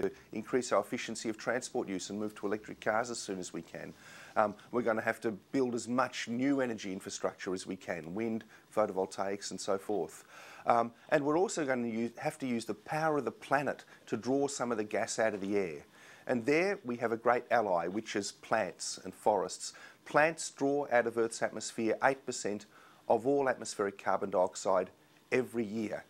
to increase our efficiency of transport use and move to electric cars as soon as we can. We're going to have to build as much new energy infrastructure as we can, wind, photovoltaics and so forth. And we're also going to have to use the power of the planet to draw some of the gas out of the air. And there we have a great ally, which is plants and forests. Plants draw out of Earth's atmosphere 8% of all atmospheric carbon dioxide every year.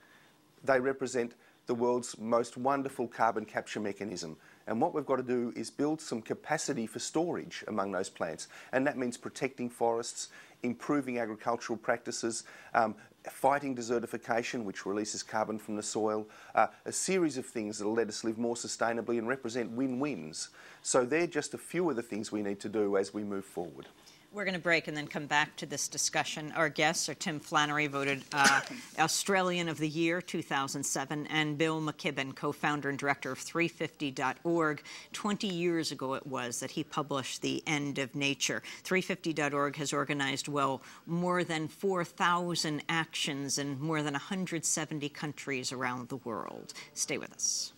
They represent the world's most wonderful carbon capture mechanism. And what we've got to do is build some capacity for storage among those plants. And that means protecting forests, improving agricultural practices, fighting desertification, which releases carbon from the soil, a series of things that will let us live more sustainably and represent win-wins. So they're just a few of the things we need to do as we move forward. We're going to break and then come back to this discussion. Our guests are Tim Flannery, voted Australian of the Year 2007, and Bill McKibben, co-founder and director of 350.org. 20 years ago it was that he published The End of Nature. 350.org has organized, well, more than 4,000 actions in more than 170 countries around the world. Stay with us.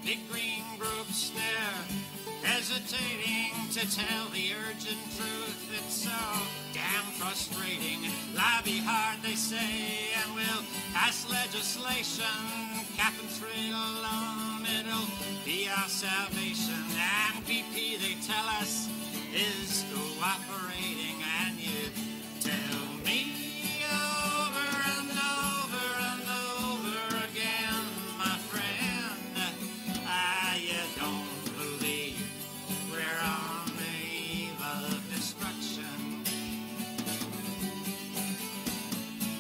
Big green groups there, hesitating to tell the urgent truth. It's so damn frustrating. Lobby hard, they say, and we'll pass legislation, cap and trade alone. It'll be our salvation. And BP, they tell us, is cooperating. And you tell me over and over and over again, my friend, you don't believe we're on the eve of destruction.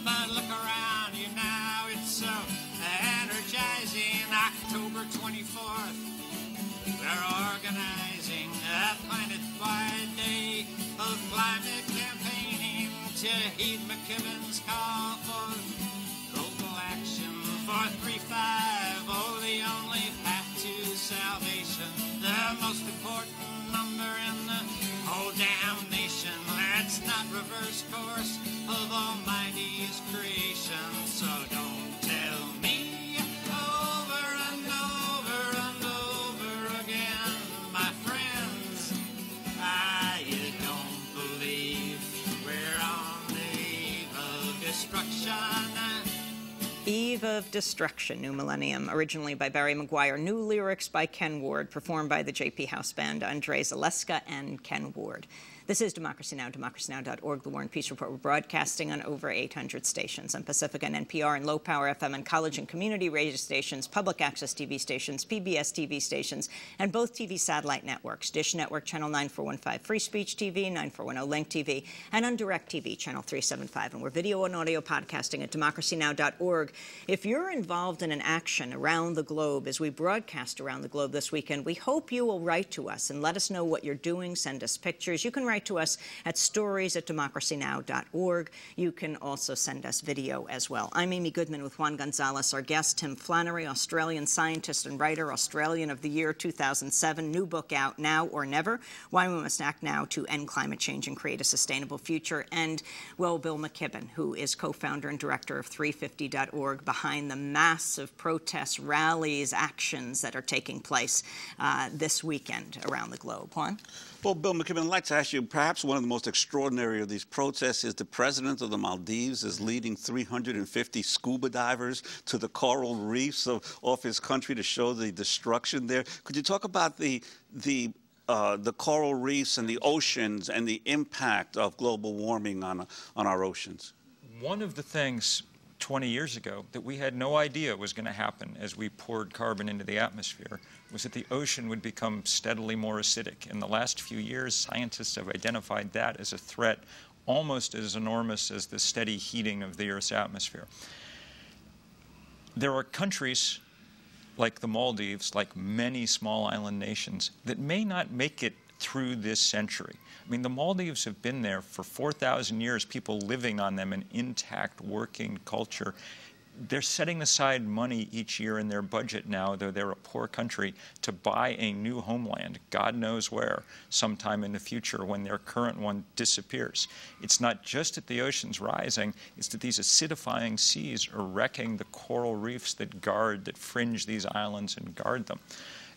But look around you now, it's so energizing. October 24th, we're organizing a planet-wide day of climate campaigning to heed McKibben's call for global action for 3-5, the only path to salvation, the most important number in the whole damn nation. Let's not reverse course of Almighty's creation. So don't tell me over and over and over again, my friends, you don't believe we're on the eve of destruction. Eve of Destruction, New Millennium, originally by Barry Maguire, new lyrics by Ken Ward, performed by the JP House Band, Andre Zaleska and Ken Ward. This is Democracy Now!, democracynow.org, The War and Peace Report. We're broadcasting on over 800 stations on Pacifica and NPR and low-power FM and college and community radio stations, public access TV stations, PBS TV stations, and both TV satellite networks, Dish Network, Channel 9415, Free Speech TV, 9410 Link TV, and on Direct TV, Channel 375. And we're video and audio podcasting at democracynow.org. If you're involved in an action around the globe, as we broadcast around the globe this weekend, we hope you will write to us and let us know what you're doing. Send us pictures. You can write to us at stories@democracynow.org. You can also send us video as well. I'm Amy Goodman with Juan Gonzalez. Our guest, Tim Flannery, Australian scientist and writer, Australian of the Year 2007, new book out, Now or Never, Why We Must Act Now to End Climate Change and Create a Sustainable Future. And, well, Bill McKibben, who is co-founder and director of 350.org, behind the massive protests, rallies, actions that are taking place this weekend around the globe. Juan? Well, Bill McKibben, I'd like to ask you, perhaps one of the most extraordinary of these protests is the president of the Maldives is leading 350 scuba divers to the coral reefs off his country to show the destruction there. Could you talk about the coral reefs and the oceans and the impact of global warming on our oceans? One of the things 20 years ago that we had no idea was going to happen as we poured carbon into the atmosphere was that the ocean would become steadily more acidic. In the last few years, scientists have identified that as a threat almost as enormous as the steady heating of the Earth's atmosphere. There are countries like the Maldives, like many small island nations, that may not make it through this century. I mean, the Maldives have been there for 4,000 years, people living on them, an intact, working culture. they're setting aside money each year in their budget now, though they're a poor country, to buy a new homeland, God knows where, sometime in the future when their current one disappears. It's not just that the ocean's rising, it's that these acidifying seas are wrecking the coral reefs that fringe these islands and guard them.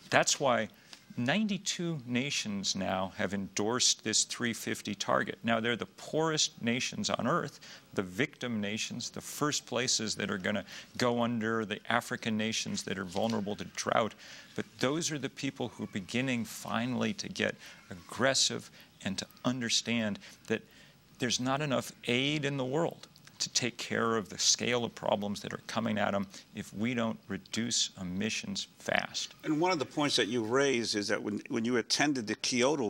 That's why 92 nations now have endorsed this 350 target. Now, they're the poorest nations on Earth, the victim nations, the first places that are going to go under, the African nations that are vulnerable to drought. But those are the people who are beginning finally to get aggressive and to understand that there's not enough aid in the world to take care of the scale of problems that are coming at them if we don't reduce emissions fast. And one of the points that you raised is that when you attended the Kyoto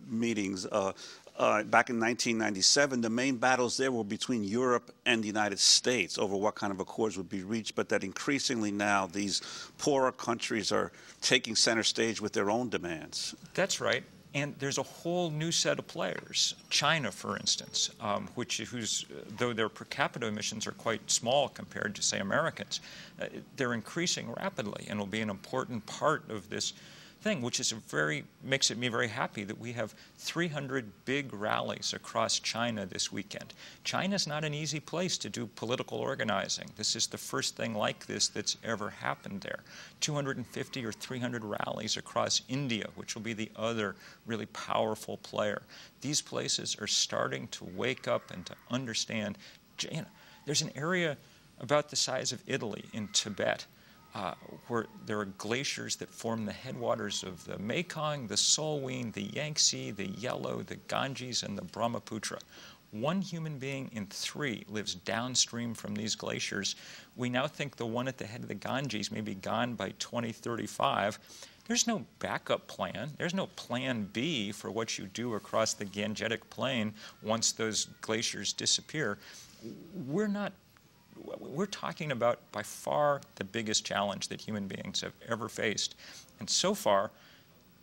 meetings back in 1997, the main battles there were between Europe and the United States over what kind of accords would be reached, but that increasingly now these poorer countries are taking center stage with their own demands. That's right. And there's a whole new set of players. China, for instance, though their per capita emissions are quite small compared to, say, Americans, they're increasing rapidly and will be an important part of this thing, which is makes me very happy that we have 300 big rallies across China this weekend. China's not an easy place to do political organizing. This is the first thing like this that's ever happened there. 250 or 300 rallies across India, which will be the other really powerful player. These places are starting to wake up and to understand. There's an area about the size of Italy in Tibet where there are glaciers that form the headwaters of the Mekong, the Salween, the Yangtze, the Yellow, the Ganges, and the Brahmaputra. 1 human being in 3 lives downstream from these glaciers. We now think the one at the head of the Ganges may be gone by 2035. There's no backup plan. There's no plan B for what you do across the Gangetic Plain once those glaciers disappear. We're talking about by far the biggest challenge that human beings have ever faced. And so far,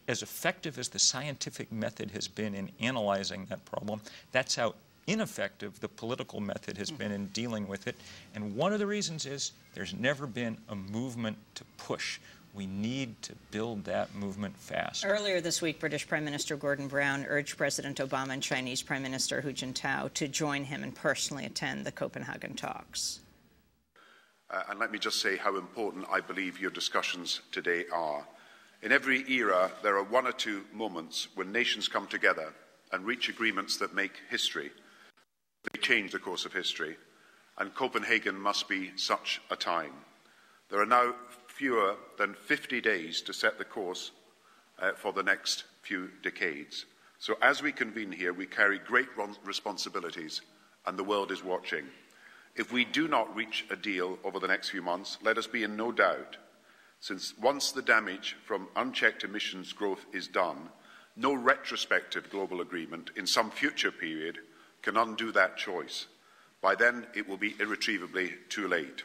as effective as the scientific method has been in analyzing that problem, that's how ineffective the political method has been in dealing with it. And one of the reasons is there's never been a movement to push. We need to build that movement fast. Earlier this week, British Prime Minister Gordon Brown urged President Obama and Chinese Prime Minister Hu Jintao to join him and personally attend the Copenhagen talks. And let me just say how important I believe your discussions today are. In every era, there are 1 or 2 moments when nations come together and reach agreements that make history. They change the course of history, and Copenhagen must be such a time. There are now fewer than 50 days to set the course for the next few decades. So as we convene here, we carry great responsibilities, and the world is watching. If we do not reach a deal over the next few months, let us be in no doubt, since once the damage from unchecked emissions growth is done, no retrospective global agreement in some future period can undo that choice. By then, it will be irretrievably too late.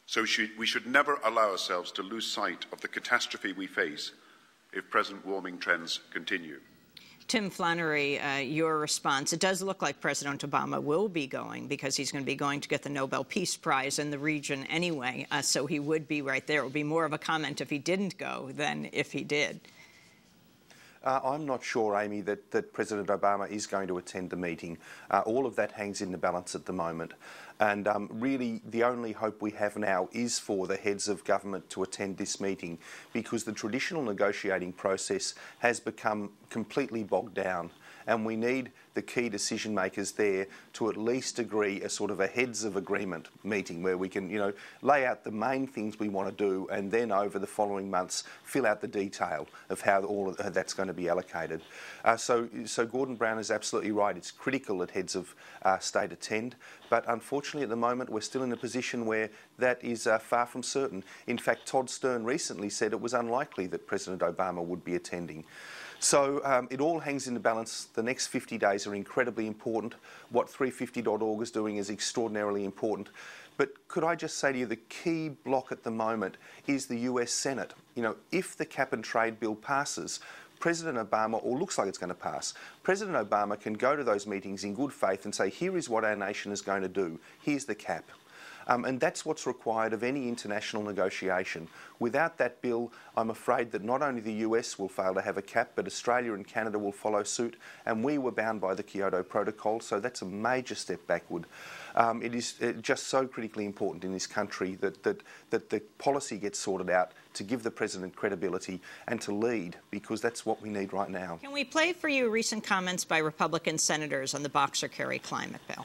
So we should never allow ourselves to lose sight of the catastrophe we face if present warming trends continue. Tim Flannery, your response. It does look like President Obama will be going because he's going to be going to get the Nobel Peace Prize in the region anyway, so he would be right there. It would be more of a comment if he didn't go than if he did. I'm not sure, Amy, that President Obama is going to attend the meeting. All of that hangs in the balance at the moment. And really, the only hope we have now is for the heads of government to attend this meeting, because the traditional negotiating process has become completely bogged down. And we need the key decision makers there to at least agree a sort of a heads of agreement meeting where we can, lay out the main things we want to do, and then over the following months fill out the detail of how all of that's going to be allocated. So Gordon Brown is absolutely right. It's critical that heads of state attend, but unfortunately at the moment we're still in a position where that is far from certain. In fact, Todd Stern recently said it was unlikely that President Obama would be attending. So it all hangs in the balance. The next 50 days are incredibly important. What 350.org is doing is extraordinarily important. But could I just say to you, the key block at the moment is the US Senate. If the cap and trade bill passes, President Obama, or looks like it's going to pass, President Obama can go to those meetings in good faith and say, here is what our nation is going to do. Here's the cap. And that's what's required of any international negotiation. Without that bill, I'm afraid that not only the US will fail to have a cap, but Australia and Canada will follow suit, and we were bound by the Kyoto Protocol, so that's a major step backward. It is just so critically important in this country that the policy gets sorted out to give the President credibility and to lead, because that's what we need right now. Can we play for you recent comments by Republican senators on the boxer carry climate bill?